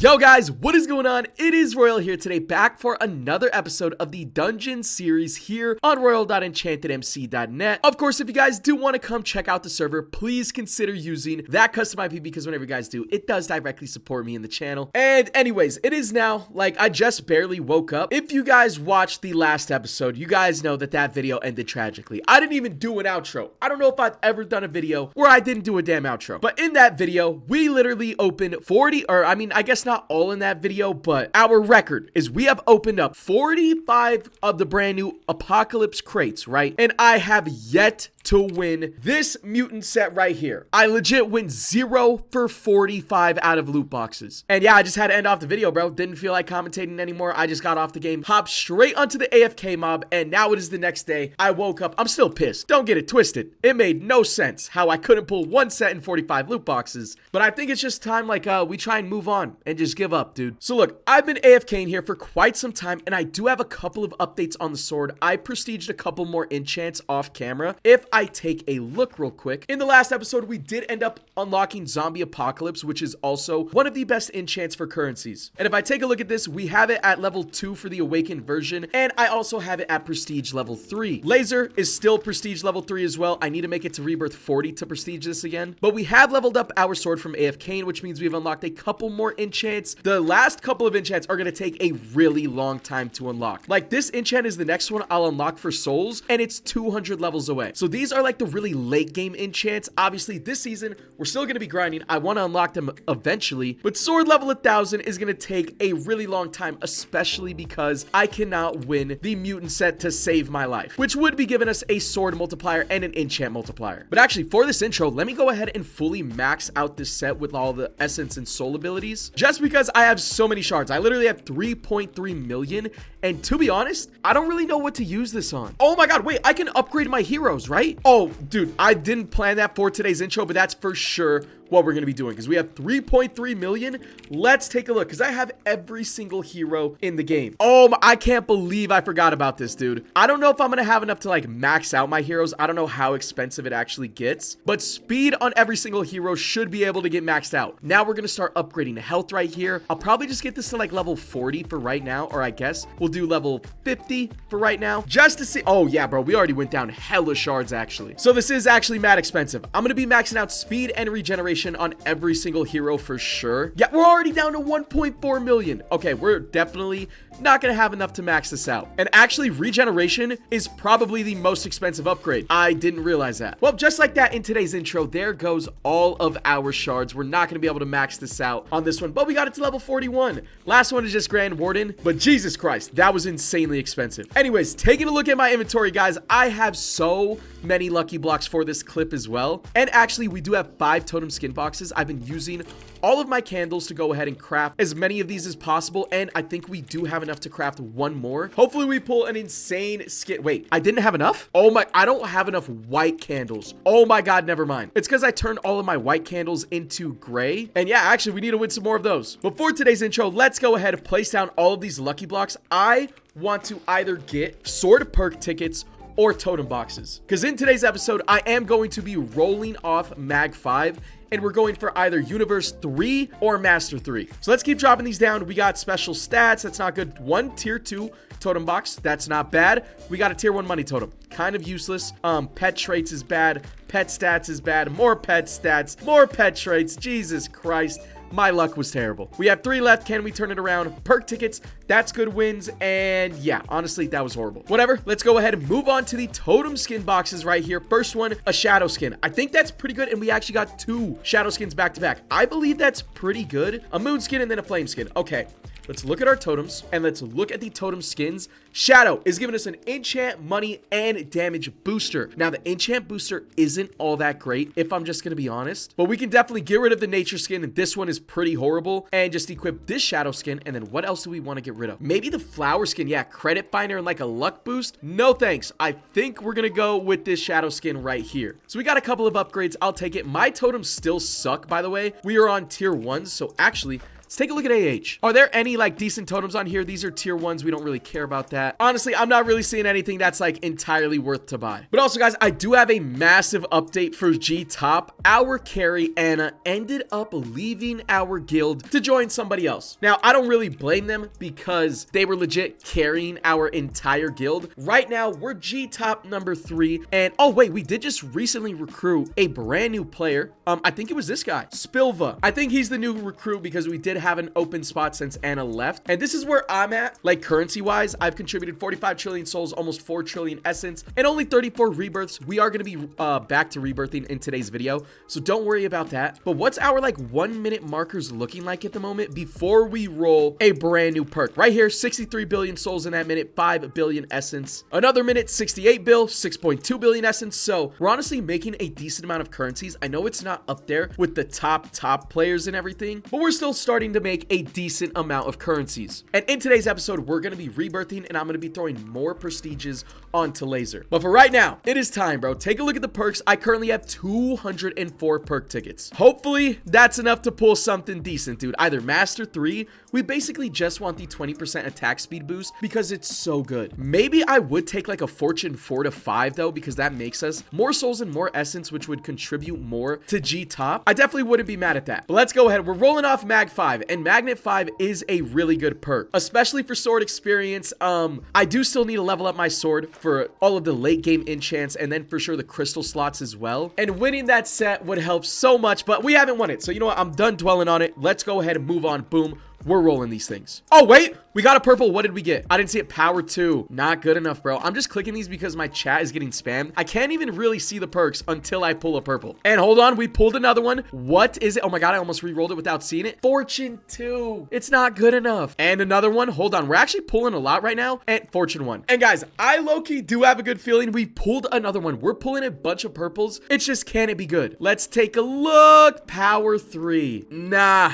Yo guys, what is going on? It is Royal here today, back for another episode of the Dungeon series here on royal.enchantedmc.net. Of course, if you guys do want to come check out the server, please consider using that custom IP because whenever you guys do, it does directly support me in the channel. And anyways, it is now, like, I just barely woke up. If you guys watched the last episode, you guys know that that video ended tragically. I didn't even do an outro. I don't know if I've ever done a video where I didn't do a damn outro. But in that video, we literally opened 40, or I mean, I guess not all in that video, but our record is we have opened up 45 of the brand new Apocalypse crates, right? And I have yet to win this mutant set right here. I legit went 0 for 45 out of loot boxes. And yeah, I just had to end off the video, bro. Didn't feel like commentating anymore. I just got off the game, hopped straight onto the AFK mob, and now it is the next day. I woke up. I'm still pissed. Don't get it twisted. It made no sense how I couldn't pull one set in 45 loot boxes. But I think it's just time, like, we try and move on and just give up, dude. So look, I've been AFKing here for quite some time, and I do have a couple of updates on the sword. I prestiged a couple more enchants off camera. If I take a look real quick, in the last episode, we did end up unlocking Zombie Apocalypse, which is also one of the best enchants for currencies. And if I take a look at this, we have it at level 2 for the Awakened version, and I also have it at Prestige level 3. Laser is still Prestige level 3 as well. I need to make it to Rebirth 40 to Prestige this again. But we have leveled up our sword from AFK, which means we've unlocked a couple more enchants. The last couple of enchants are going to take a really long time to unlock. Like, this enchant is the next one I'll unlock for souls, and it's 200 levels away. So these are like the really late game enchants. Obviously, this season, we're still going to be grinding. I want to unlock them eventually, but sword level 1000 is going to take a really long time, especially because I cannot win the mutant set to save my life, which would be giving us a sword multiplier and an enchant multiplier. But actually, for this intro, let me go ahead and fully max out this set with all the essence and soul abilities, just because I have so many shards. I literally have 3.3 million, and to be honest, I don't really know what to use this on. Oh my god, wait, I can upgrade my heroes, right? Oh, dude, I didn't plan that for today's intro, but that's for sure what we're going to be doing because we have 3.3 million. Let's take a look because I have every single hero in the game. Oh, I can't believe I forgot about this, dude. I don't know if I'm going to have enough to like max out my heroes. I don't know how expensive it actually gets, but speed on every single hero should be able to get maxed out. Now we're going to start upgrading the health right here. I'll probably just get this to like level 40 for right now, or I guess we'll do level 50 for right now just to see. Oh yeah, bro, we already went down hella shards actually. So this is actually mad expensive. I'm going to be maxing out speed and regeneration on every single hero for sure. Yeah, we're already down to 1.4 million. Okay, we're definitely not gonna have enough to max this out. And actually, regeneration is probably the most expensive upgrade. I didn't realize that. Well, just like that in today's intro, there goes all of our shards. We're not gonna be able to max this out on this one, but we got it to level 41. Last one is just Grand Warden, but Jesus Christ, that was insanely expensive. Anyways, taking a look at my inventory, guys, I have so many lucky blocks for this clip as well. And actually, we do have 5 totem skin boxes. I've been using all of my candles to go ahead and craft as many of these as possible, and I think we do have enough to craft one more. Hopefully we pull an insane skin. Wait, I didn't have enough? Oh my, I don't have enough white candles. Oh my god, never mind. It's because I turned all of my white candles into gray, and yeah, actually we need to win some more of those. But for today's intro, let's go ahead and place down all of these lucky blocks. I want to either get sword perk tickets or totem boxes, because in today's episode I am going to be rolling off mag 5, and we're going for either universe 3 or master 3. So let's keep dropping these down. We got special stats, that's not good. 1 tier 2 totem box, that's not bad. We got a tier 1 money totem, kind of useless. Pet traits is bad, pet stats is bad, more pet stats, more pet traits. Jesus Christ, my luck was terrible. We have 3 left. Can we turn it around? Perk tickets, that's good wins. And yeah, honestly, that was horrible. Whatever, let's go ahead and move on to the totem skin boxes right here. First one, a shadow skin. I think that's pretty good, and we actually got 2 shadow skins back to back. I believe that's pretty good. A moon skin and then a flame skin. Okay, let's look at our totems and let's look at the totem skins. Shadow is giving us an enchant, money, and damage booster. Now, the enchant booster isn't all that great, if I'm just gonna be honest, but we can definitely get rid of the nature skin, and this one is pretty horrible, and just equip this shadow skin. And then what else do we want to get rid of? Maybe the flower skin. Yeah, credit finder and like a luck boost. No thanks. I think we're gonna go with this shadow skin right here. So we got a couple of upgrades. I'll take it. My totems still suck, by the way. We are on tier 1, so actually Let's take a look at AH. Are there any like decent totems on here? These are tier 1s. We don't really care about that. Honestly, I'm not really seeing anything that's like entirely worth to buy. But also, guys, I do have a massive update for G Top. Our carry, Anna, ended up leaving our guild to join somebody else. Now, I don't really blame them because they were legit carrying our entire guild. Right now, we're G Top number 3. And oh wait, we did just recently recruit a brand new player. I think it was this guy, Spilva. I think he's the new recruit because we did have an open spot since Anna left. And this is where I'm at, like currency wise. I've contributed 45 trillion souls, almost 4 trillion essence, and only 34 rebirths. We are going to be back to rebirthing in today's video, so don't worry about that. But what's our like 1 minute markers looking like at the moment before we roll a brand new perk? Right here, 63 billion souls in that minute, 5 billion essence. Another minute, 68 bill, 6.2 billion essence. So we're honestly making a decent amount of currencies. I know it's not up there with the top players and everything, but we're still starting to make a decent amount of currencies. And in today's episode, we're going to be rebirthing, and I'm going to be throwing more prestiges onto laser. But for right now, it is time, bro. Take a look at the perks. I currently have 204 perk tickets. Hopefully that's enough to pull something decent, dude. Either master 3. We basically just want the 20% attack speed boost because it's so good. Maybe I would take like a fortune 4 to 5 though, because that makes us more souls and more essence, which would contribute more to G Top. I definitely wouldn't be mad at that. But let's go ahead. We're rolling off Mag 5, and Magnet 5 is a really good perk, especially for sword experience. I do still need to level up my sword for all of the late game enchants, and then for sure the crystal slots as well. And winning that set would help so much, but we haven't won it. So you know what? I'm done dwelling on it. Let's go ahead and move on. Boom. We're rolling these things. Oh, wait. We got a purple. What did we get? I didn't see it. Power 2. Not good enough, bro. I'm just clicking these because my chat is getting spammed. I can't even really see the perks until I pull a purple. And hold on. We pulled another one. What is it? Oh my God. I almost re-rolled it without seeing it. Fortune 2. It's not good enough. And another one. Hold on. We're actually pulling a lot right now. And Fortune 1. And guys, I low-key do have a good feeling we pulled another one. We're pulling a bunch of purples. It's just, can it be good? Let's take a look. Power 3. Nah.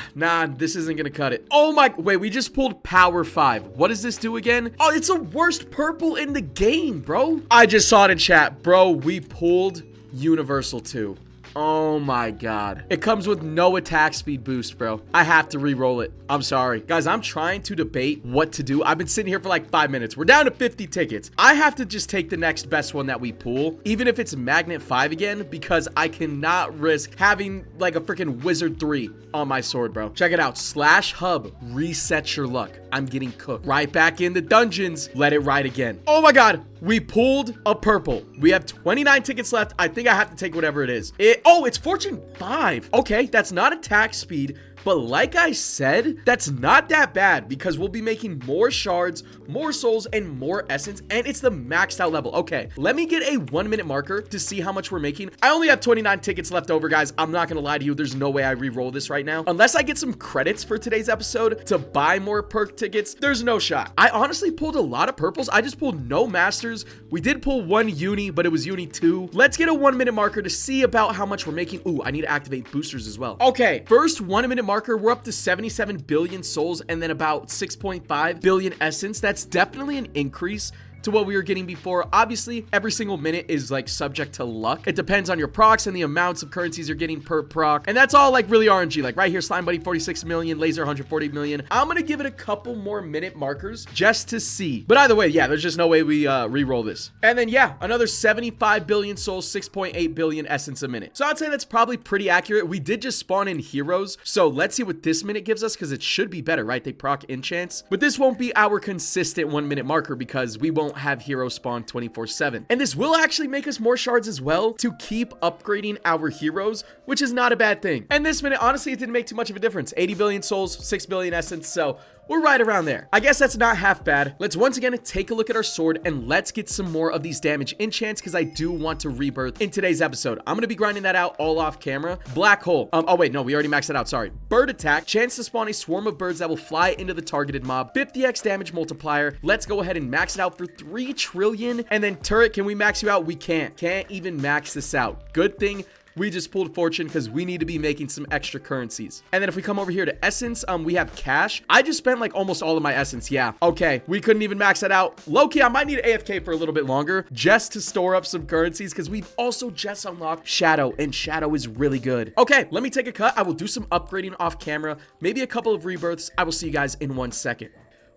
This isn't going to cut it. Oh my. Wait, we just pulled Power 5. What does this do again? Oh, it's the worst purple in the game, bro. I just saw it in chat. Bro, we pulled Universal 2. Oh my God. It comes with no attack speed boost, bro. I have to re-roll it. I'm sorry. Guys, I'm trying to debate what to do. I've been sitting here for like 5 minutes. We're down to 50 tickets. I have to just take the next best one that we pull, even if it's Magnet 5 again, because I cannot risk having like a freaking Wizard 3 on my sword, bro. Check it out. /hub. Reset your luck. I'm getting cooked. Right back in the dungeons. Let it ride again. Oh my God. We pulled a purple. We have 29 tickets left. I think I have to take whatever it is. Oh, it's Fortune 5. Okay, that's not attack speed. But like I said, that's not that bad because we'll be making more shards, more souls, and more essence, and it's the maxed out level. Okay, let me get a 1 minute marker to see how much we're making. I only have 29 tickets left over, guys. I'm not gonna lie to you. There's no way I re-roll this right now. Unless I get some credits for today's episode to buy more perk tickets, there's no shot. I honestly pulled a lot of purples. I just pulled no masters. We did pull one uni, but it was uni 2. Let's get a 1 minute marker to see about how much we're making. Ooh, I need to activate boosters as well. Okay, first 1 minute marker, we're up to 77 billion souls and then about 6.5 billion essence. That's definitely an increase to what we were getting before. Obviously, every single minute is like subject to luck. It depends on your procs and the amounts of currencies you're getting per proc. And that's all like really RNG. Like right here, Slime Buddy 46 million, Laser 140 million. I'm gonna give it a couple more minute markers just to see. But either way, yeah, there's just no way we re-roll this. And then yeah, another 75 billion souls, 6.8 billion essence a minute. So I'd say that's probably pretty accurate. We did just spawn in heroes. So let's see what this minute gives us because it should be better, right? They proc enchants. But this won't be our consistent 1 minute marker because we won't have hero spawn 24/7. And this will actually make us more shards as well to keep upgrading our heroes, which is not a bad thing. And this minute, honestly, it didn't make too much of a difference. 80 billion souls, 6 billion essence, so we're right around there. I guess that's not half bad. Let's once again take a look at our sword and let's get some more of these damage enchants because I do want to rebirth in today's episode. I'm going to be grinding that out all off camera. Black hole. Oh wait, no, we already maxed that out. Sorry. Bird attack. Chance to spawn a swarm of birds that will fly into the targeted mob. 50x damage multiplier. Let's go ahead and max it out for 3 trillion. And then turret, can we max you out? We can't. Can't even max this out. Good thing we just pulled fortune because we need to be making some extra currencies. And then if we come over here to essence, we have cash. I just spent like almost all of my essence. Yeah. Okay. We couldn't even max that out. Low-key, I might need AFK for a little bit longer just to store up some currencies because we've also just unlocked Shadow, and Shadow is really good. Okay, let me take a cut. I will do some upgrading off camera, maybe a couple of rebirths. I will see you guys in 1 second.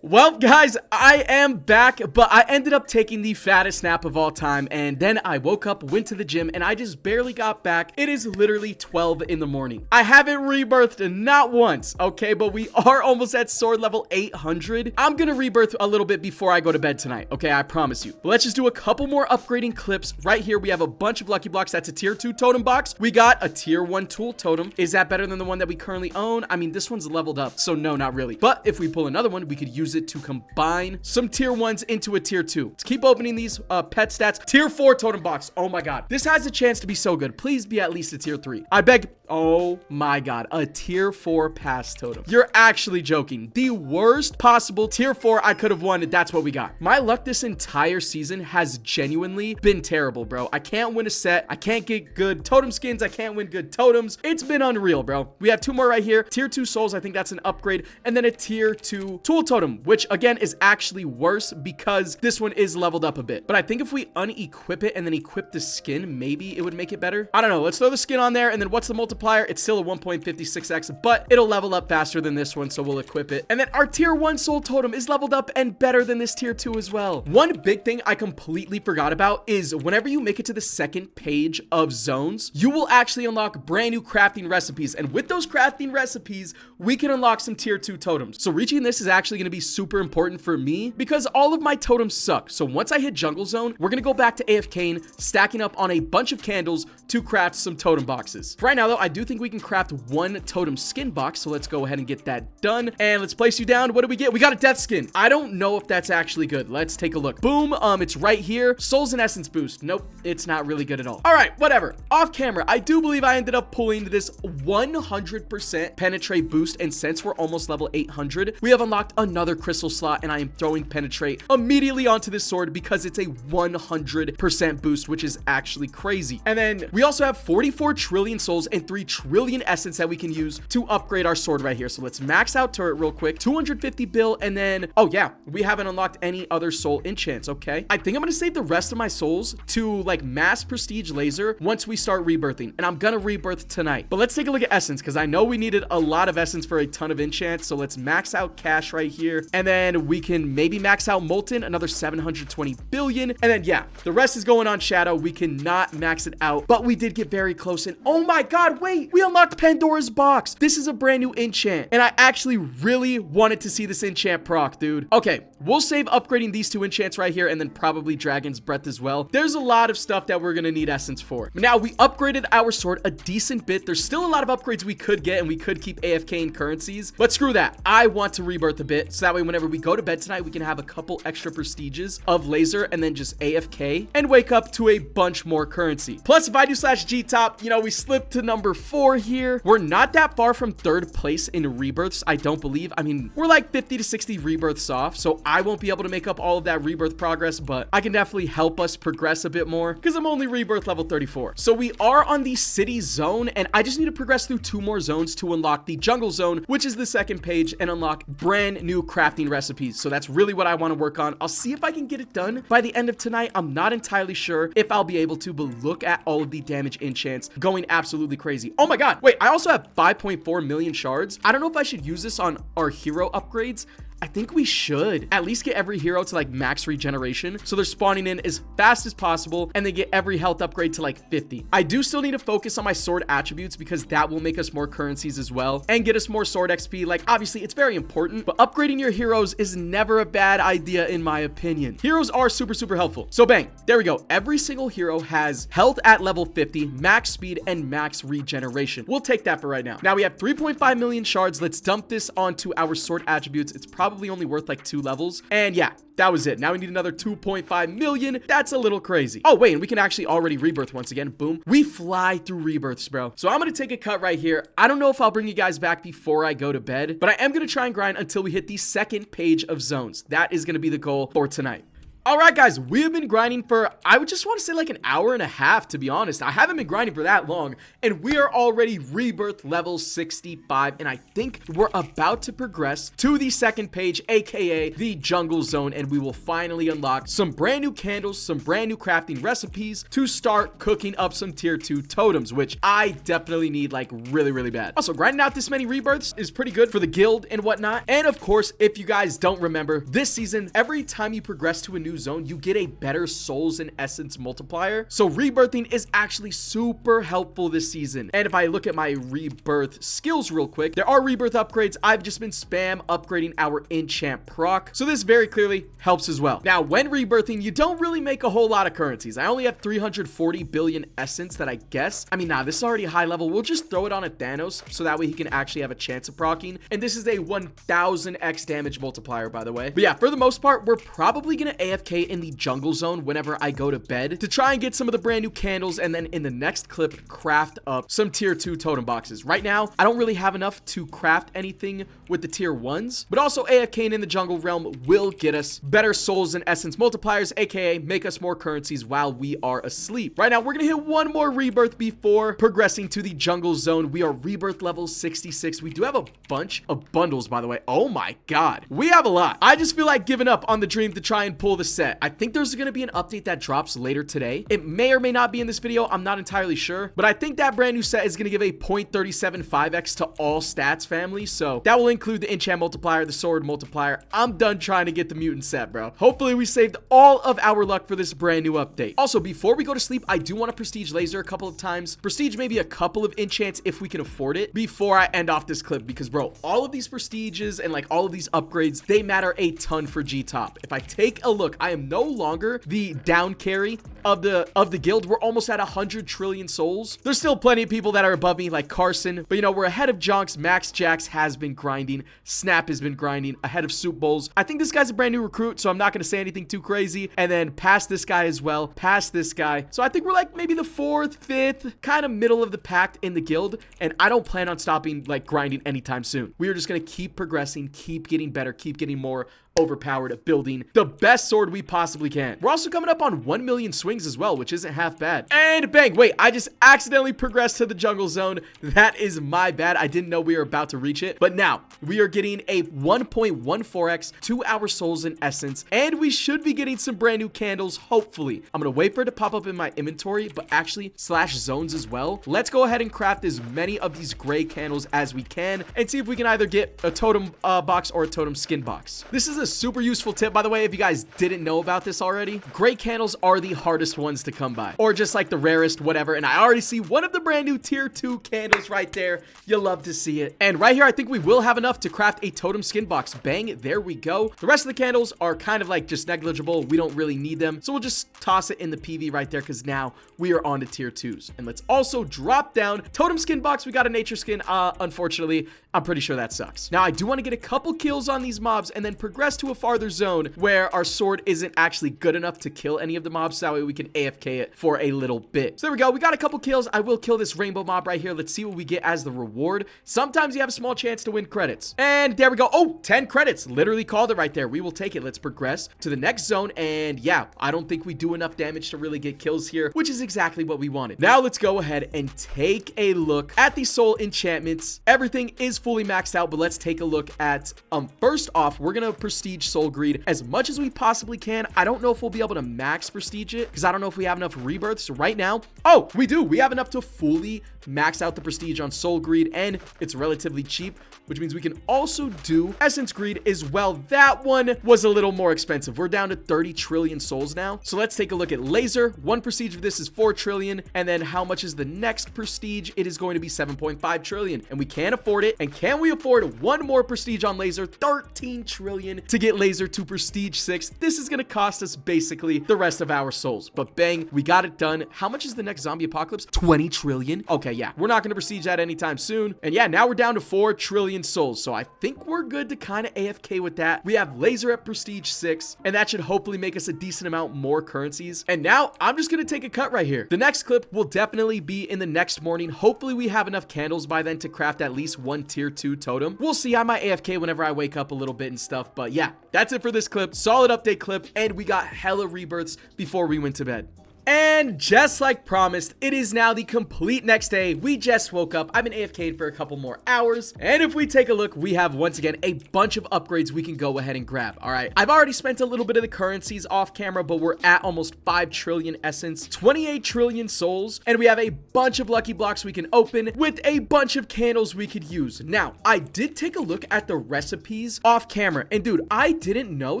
Well, guys, I am back, but I ended up taking the fattest nap of all time, and then I woke up, went to the gym, and I just barely got back. It is literally 12 in the morning. I haven't rebirthed not once, okay, but we are almost at sword level 800. I'm gonna rebirth a little bit before I go to bed tonight, okay, I promise you. But let's just do a couple more upgrading clips. Right here, we have a bunch of lucky blocks. That's a tier 2 totem box. We got a tier 1 tool totem. Is that better than the one that we currently own? I mean, this one's leveled up, so no, not really. But if we pull another one, we could use it to combine some tier 1s into a tier 2. Let's keep opening these pet stats. Tier 4 totem box. Oh my god. This has a chance to be so good. Please be at least a tier 3. I beg. Oh my god. A tier 4 pass totem. You're actually joking. The worst possible tier 4 I could have won, and that's what we got. My luck this entire season has genuinely been terrible, bro. I can't win a set. I can't get good totem skins. I can't win good totems. It's been unreal, bro. We have 2 more right here. Tier 2 souls. I think that's an upgrade. And then a tier 2 tool totem, which again is actually worse because this one is leveled up a bit. But I think if we unequip it and then equip the skin, maybe it would make it better. I don't know. Let's throw the skin on there. And then what's the multiplier? It's still a 1.56x, but it'll level up faster than this one, so we'll equip it. And then our tier 1 soul totem is leveled up and better than this tier 2 as well. One big thing I completely forgot about is whenever you make it to the second page of zones, you will actually unlock brand new crafting recipes. And with those crafting recipes, we can unlock some tier 2 totems. So reaching this is actually going to be super important for me because all of my totems suck. So once I hit jungle zone, we're going to go back to AFKing, stacking up on a bunch of candles to craft some totem boxes. For right now though, I do think we can craft 1 totem skin box. So let's go ahead and get that done. And let's place you down. What do we get? We got a death skin. I don't know if that's actually good. Let's take a look. Boom. It's right here. Souls and essence boost. Nope. It's not really good at all. All right, whatever. Off camera, I do believe I ended up pulling this 100% penetrate boost. And since we're almost level 800, we have unlocked another crystal slot, and I am throwing penetrate immediately onto this sword because it's a 100% boost, which is actually crazy. And then we also have 44 trillion souls and 3 trillion essence that we can use to upgrade our sword right here. So let's max out turret real quick. 250 bill, and then oh yeah, we haven't unlocked any other soul enchants. Okay, I think I'm gonna save the rest of my souls to like mass prestige laser once we start rebirthing, and I'm gonna rebirth tonight. But let's take a look at essence because I know we needed a lot of essence for a ton of enchants. So let's max out cash right here, and then we can maybe max out molten, another 720 billion, and then yeah, the rest is going on shadow. We cannot max it out, but we did get very close. And oh my god, wait, we unlocked Pandora's box. This is a brand new enchant, and I actually really wanted to see this enchant proc, dude. Okay, we'll save upgrading these 2 enchants right here, and then probably Dragon's Breath as well. There's a lot of stuff that we're gonna need essence for. Now we upgraded our sword a decent bit. There's still a lot of upgrades we could get, and we could keep AFKing currencies, but screw that. I want to rebirth a bit, so that way whenever we go to bed tonight, we can have a couple extra prestiges of laser and then just AFK and wake up to a bunch more currency. Plus, if I do /G top, you know, we slipped to number 4 here. We're not that far from 3rd place in rebirths, I don't believe. I mean, we're like 50 to 60 rebirths off, so I won't be able to make up all of that rebirth progress, but I can definitely help us progress a bit more because I'm only rebirth level 34. So we are on the city zone, and I just need to progress through 2 more zones to unlock the jungle zone, which is the 2nd page, and unlock brand new crafting recipes. So that's really what I want to work on. I'll see if I can get it done by the end of tonight. I'm not entirely sure if I'll be able to, but look at all of the damage enchants going absolutely crazy. Oh my god, wait, I also have 5.4 million shards. I don't know if I should use this on our hero upgrades. I think we should at least get every hero to like max regeneration, so they're spawning in as fast as possible, and they get every health upgrade to like 50. I do still need to focus on my sword attributes because that will make us more currencies as well and get us more sword XP. Like obviously it's very important, but upgrading your heroes is never a bad idea in my opinion. Heroes are super helpful. So bang, there we go. Every single hero has health at level 50, max speed, and max regeneration. We'll take that for right now. Now we have 3.5 million shards. Let's dump this onto our sword attributes. It's probably only worth like 2 levels, and yeah, that was it. Now we need another 2.5 million. That's a little crazy. Oh wait, and we can actually already rebirth once again. Boom. We fly through rebirths, bro. So I'm gonna take a cut right here. I don't know if I'll bring you guys back before I go to bed, but I am gonna try and grind until we hit the 2nd page of zones. That is gonna be the goal for tonight. All right, guys, we have been grinding for, I would just want to say like an hour and a half, to be honest. I haven't been grinding for that long, and we are already Rebirth level 65, and I think we're about to progress to the second page, aka the jungle zone, and we will finally unlock some brand new candles, some brand new crafting recipes to start cooking up some tier 2 totems, which I definitely need like really bad. Also, grinding out this many rebirths is pretty good for the guild and whatnot. And of course, if you guys don't remember, this season, every time you progress to a new zone, you get a better souls and essence multiplier. So rebirthing is actually super helpful this season. And if I look at my rebirth skills real quick, there are rebirth upgrades. I've just been spam upgrading our enchant proc, so this very clearly helps as well. Now, when rebirthing, you don't really make a whole lot of currencies. I only have 340 billion essence that I guess. I mean, nah, this is already high level. We'll just throw it on a Thanos so that way he can actually have a chance of proccing. And this is a 1000x damage multiplier, by the way. But yeah, for the most part, we're probably gonna AFK in the jungle zone whenever I go to bed to try and get some of the brand new candles, and then in the next clip craft up some tier 2 totem boxes. Right now, I don't really have enough to craft anything with the tier 1s, but also AFKing in the jungle realm will get us better souls and essence multipliers, aka make us more currencies while we are asleep. Right now, we're gonna hit one more rebirth before progressing to the jungle zone. We are rebirth level 66. We do have a bunch of bundles, by the way. Oh my god, we have a lot. I just feel like giving up on the dream to try and pull the set. I think there's gonna be an update that drops later today. It may or may not be in this video, I'm not entirely sure, but I think that brand new set is gonna give a 0.375x to all stats family, so that will include the enchant multiplier, the sword multiplier. I'm done trying to get the mutant set, bro. Hopefully we saved all of our luck for this brand new update. Also, before we go to sleep, I do want to prestige laser a couple of times, prestige maybe a couple of enchants if we can afford it before I end off this clip, because bro, all of these prestiges and like all of these upgrades, they matter a ton for G-Top. If I take a look, I am no longer the down carry of the guild. We're almost at 100 trillion souls. There's still plenty of people that are above me like Carson, but you know, we're ahead of Jonks. Max Jax has been grinding, Snap has been grinding, ahead of Soup Bowls. I think this guy's a brand new recruit, so I'm not going to say anything too crazy, and then past this guy as well, past this guy. So I think we're like maybe the 4th, 5th, kind of middle of the pack in the guild, and I don't plan on stopping like grinding anytime soon. We are just going to keep progressing, keep getting better, keep getting more overpowered, building the best sword we possibly can. We're also coming up on 1 million swings as well, which isn't half bad. And bang, wait, I just accidentally progressed to the jungle zone. That is my bad. I didn't know we were about to reach it, but now we are getting a 1.14x to our souls and essence, and we should be getting some brand new candles, hopefully. I'm gonna wait for it to pop up in my inventory, but actually slash zones as well. Let's go ahead and craft as many of these gray candles as we can and see if we can either get a totem box or a totem skin box. This is a super useful tip, by the way, if you guys didn't know about this already. Gray candles are the hardest ones to come by, or just like the rarest, whatever. And I already see one of the brand new tier 2 candles right there. You'll love to see it. And right here, I think we will have enough to craft a totem skin box. Bang, there we go. The rest of the candles are kind of like just negligible. We don't really need them, so we'll just toss it in the PV right there, because now we are on to tier 2s. And let's also drop down totem skin box. We got a nature skin. Unfortunately, I'm pretty sure that sucks. Now, I do want to get a couple kills on these mobs and then progress to a farther zone where our sword isn't actually good enough to kill any of the mobs, so that way we can AFK it for a little bit. So there we go. We got a couple kills. I will kill this rainbow mob right here. Let's see what we get as the reward. Sometimes you have a small chance to win credits. And there we go. Oh, 10 credits. Literally called it right there. We will take it. Let's progress to the next zone. And yeah, I don't think we do enough damage to really get kills here, which is exactly what we wanted. Now let's go ahead and take a look at the soul enchantments. Everything is fully maxed out, but let's take a look at first off, we're gonna prestige soul greed as much as we possibly can. I don't know if we'll be able to max prestige it, because I don't know if we have enough rebirths right now. Oh, we do. We have enough to fully max out the prestige on soul greed, and it's relatively cheap, which means we can also do essence greed as well. That one was a little more expensive. We're down to 30 trillion souls now. So let's take a look at laser. One prestige of this is 4 trillion, and then how much is the next prestige? It is going to be 7.5 trillion, and we can't afford it. And can we afford one more prestige on laser? 13 trillion to get laser to prestige 6. This is going to cost us basically the rest of our souls, but bang, we got it done. How much is the next zombie apocalypse? 20 trillion. Okay, yeah, we're not going to prestige that anytime soon. And yeah, now we're down to 4 trillion souls, so I think we're good to kind of AFK with that. We have laser at prestige 6, and that should hopefully make us a decent amount more currencies. And now I'm just going to take a cut right here. The next clip will definitely be in the next morning. Hopefully we have enough candles by then to craft at least one tier 2 totem. We'll see. I might AFK whenever I wake up a little bit and stuff, but yeah, yeah, that's it for this clip. Solid update clip, and we got hella rebirths before we went to bed. And just like promised, it is now the complete next day. We just woke up. I've been AFK'd for a couple more hours. And if we take a look, we have once again a bunch of upgrades we can go ahead and grab. All right. I've already spent a little bit of the currencies off camera, but we're at almost 5 trillion essence, 28 trillion souls, and we have a bunch of lucky blocks we can open with a bunch of candles we could use. Now, I did take a look at the recipes off camera, and dude, I didn't know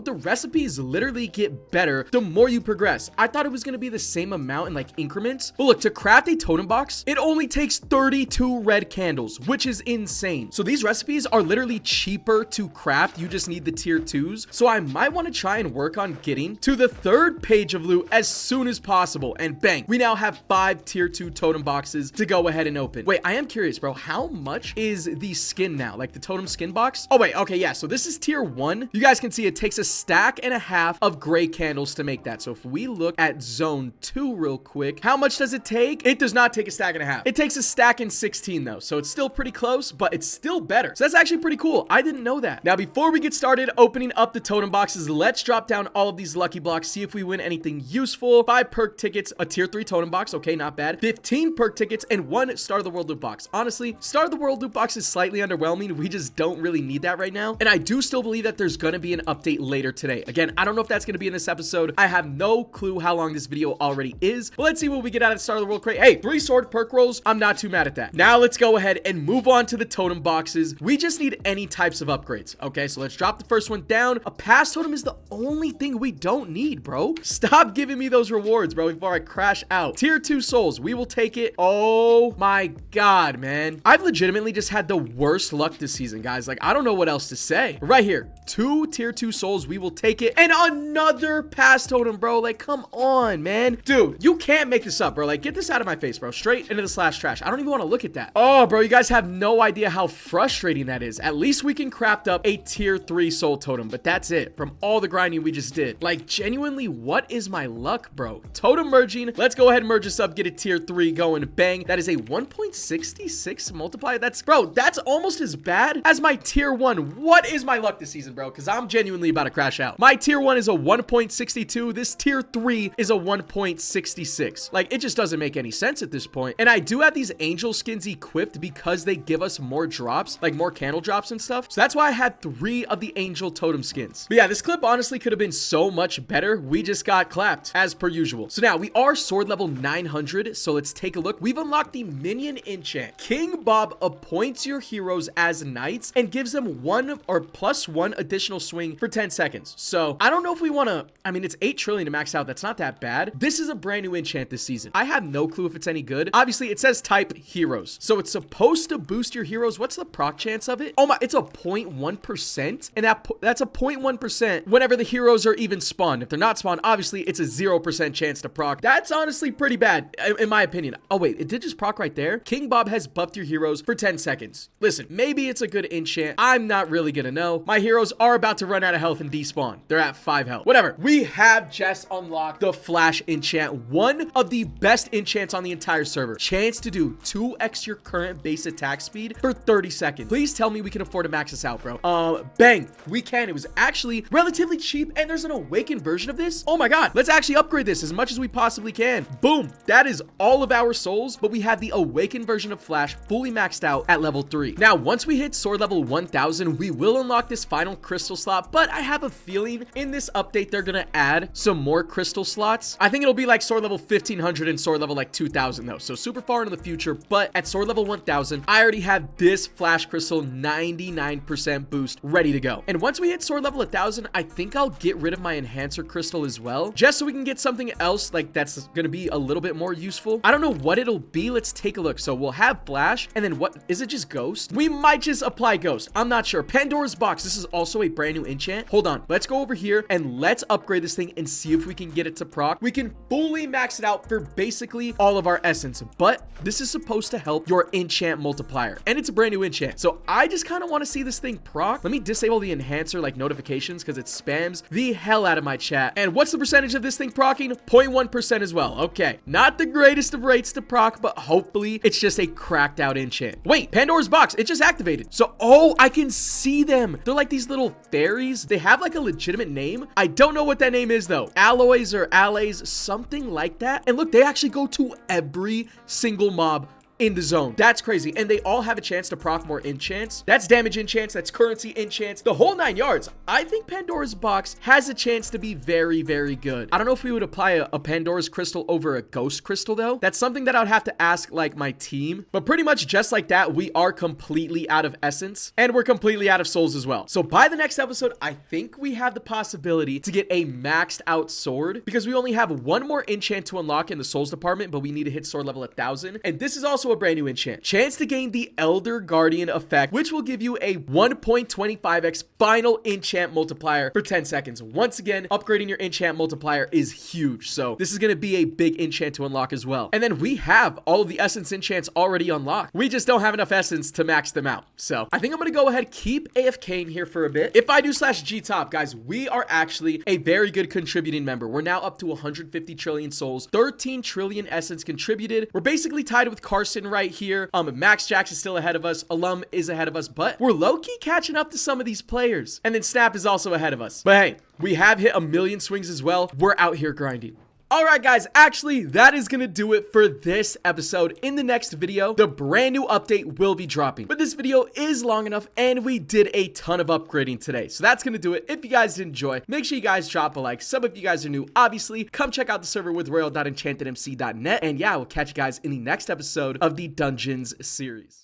the recipes literally get better the more you progress. I thought it was going to be the same amount in like increments, but look, to craft a totem box, it only takes 32 red candles, which is insane. So these recipes are literally cheaper to craft. You just need the tier 2s. So I might want to try and work on getting to the 3rd page of loot as soon as possible. And bang, we now have 5 tier 2 totem boxes to go ahead and open. Wait, I am curious, bro, how much is the skin now? Like the totem skin box? Oh wait, okay, yeah, so this is tier 1. You guys can see it takes a stack and a half of gray candles to make that. So if we look at zone 2 real quick, how much does it take? It does not take a stack and a half. It takes a stack and 16 though, so it's still pretty close, but it's still better. So that's actually pretty cool. I didn't know that. Now, before we get started opening up the totem boxes, let's drop down all of these lucky blocks, see if we win anything useful. 5 perk tickets, a tier 3 totem box, okay, not bad. 15 perk tickets, and 1 Star of the World loot box. Honestly, Star of the World loot box is slightly underwhelming. We just don't really need that right now, and I do still believe that there's gonna be an update later today. Again, I don't know if that's gonna be in this episode. I have no clue how long this video already is, but let's see what we get out of the Star of the World crate. Hey, 3 sword perk rolls. I'm not too mad at that. Now let's go ahead and move on to the totem boxes. We just need any types of upgrades. Okay, so let's drop the first one down. A pass totem is the only thing we don't need, bro. Stop giving me those rewards, bro, before I crash out. Tier 2 souls. We will take it. Oh my God, man. I've legitimately just had the worst luck this season, guys. Like, I don't know what else to say. Right here. 2 tier 2 souls. We will take it. And another pass totem, bro. Like, come on, man. Dude, you can't make this up, bro. Like, get this out of my face, bro. Straight into the slash trash. I don't even want to look at that. Oh, bro, you guys have no idea how frustrating that is. At least we can craft up a tier 3 soul totem, but that's it from all the grinding we just did. Like, genuinely, what is my luck, bro? Totem merging. Let's go ahead and merge this up, get a tier 3 going. Bang. That is a 1.66 multiplier. That's, bro, that's almost as bad as my tier 1. What is my luck this season, bro? Because I'm genuinely about to crash out. My tier 1 is a 1.62. This tier 3 is a 1.66. Like, it just doesn't make any sense at this point. And I do have these angel skins equipped because they give us more drops, like more candle drops and stuff. So that's why I had 3 of the angel totem skins. But yeah, this clip honestly could have been so much better. We just got clapped as per usual. So now we are sword level 900. So let's take a look. We've unlocked the minion enchant. King Bob appoints your heroes as knights and gives them 1 or +1 additional swing for 10 seconds. So I don't know if we want to, I mean, it's 8 trillion to max out. That's not that bad. This is a brand new enchant this season. I have no clue if it's any good. Obviously, it says type heroes. So it's supposed to boost your heroes. What's the proc chance of it? Oh my, it's a 0.1%. And that's a 0.1% whenever the heroes are even spawned. If they're not spawned, obviously, it's a 0% chance to proc. That's honestly pretty bad, in my opinion. Oh wait, it did just proc right there. King Bob has buffed your heroes for 10 seconds. Listen, maybe it's a good enchant. I'm not really gonna know. My heroes are about to run out of health and despawn. They're at 5 health. Whatever. We have just unlocked the flash enchant. One of the best enchants on the entire server. Chance to do 2x your current base attack speed for 30 seconds. Please tell me we can afford to max this out, bro. Bang. We can. It was actually relatively cheap, and there's an awakened version of this. Oh my God. Let's actually upgrade this as much as we possibly can. Boom. That is all of our souls, but we have the awakened version of flash fully maxed out at level 3. Now, once we hit sword level 1000, we will unlock this final crystal slot, but I have a feeling in this update, they're gonna add some more crystal slots. I think it'll be like sword level 1500 and sword level like 2000 though. So super far into the future, but at sword level 1000, I already have this flash crystal 99% boost ready to go. And once we hit sword level 1000, I think I'll get rid of my enhancer crystal as well, just so we can get something else like that's gonna be a little bit more useful. I don't know what it'll be. Let's take a look. So we'll have flash, and then what is it? Just ghost? We might just apply ghost. I'm not sure. Pandora's box. This is also a brand new enchant. Hold on. Let's go over here and let's upgrade this thing and see if we can get it to proc. We can fully maxed it out for basically all of our essence, but this is supposed to help your enchant multiplier, and it's a brand new enchant. So I just kind of want to see this thing proc. Let me disable the enhancer like notifications because it spams the hell out of my chat. And what's the percentage of this thing procking? 0.1% as well. Okay, not the greatest of rates to proc, but hopefully it's just a cracked out enchant. Wait, Pandora's box, it just activated. So, oh, I can see them. They're like these little fairies. They have like a legitimate name. I don't know what that name is though. Alloys or allays, something like that. And look, they actually go to every single mob in the zone. That's crazy. And they all have a chance to proc more enchants. That's damage enchants, that's currency enchants, the whole 9 yards. I think Pandora's box has a chance to be very, very good. I don't know if we would apply a Pandora's crystal over a ghost crystal though. That's something that I would have to ask like my team. But pretty much just like that, we are completely out of essence and we're completely out of souls as well. So by the next episode, I think we have the possibility to get a maxed out sword because we only have one more enchant to unlock in the souls department, but we need to hit sword level 1000. And this is also a brand new enchant. Chance to gain the Elder Guardian effect, which will give you a 1.25x final enchant multiplier for 10 seconds. Once again, upgrading your enchant multiplier is huge. So this is going to be a big enchant to unlock as well. And then we have all of the essence enchants already unlocked. We just don't have enough essence to max them out. So I think I'm going to go ahead, keep AFK in here for a bit. If I do /G top, guys, we are actually a very good contributing member. We're now up to 150 trillion souls, 13 trillion essence contributed. We're basically tied with Carson right here. Max Jax is still ahead of us. Alum is ahead of us, but we're low-key catching up to some of these players. And then Snap is also ahead of us. But hey, we have hit 1,000,000 swings as well. We're out here grinding. Alright guys, actually that is gonna do it for this episode. In the next video, the brand new update will be dropping. But this video is long enough and we did a ton of upgrading today. So that's gonna do it. If you guys did enjoy, make sure you guys drop a like. Some of you guys are new, obviously. Come check out the server with royal.enchantedmc.net. And yeah, we'll catch you guys in the next episode of the Dungeons series.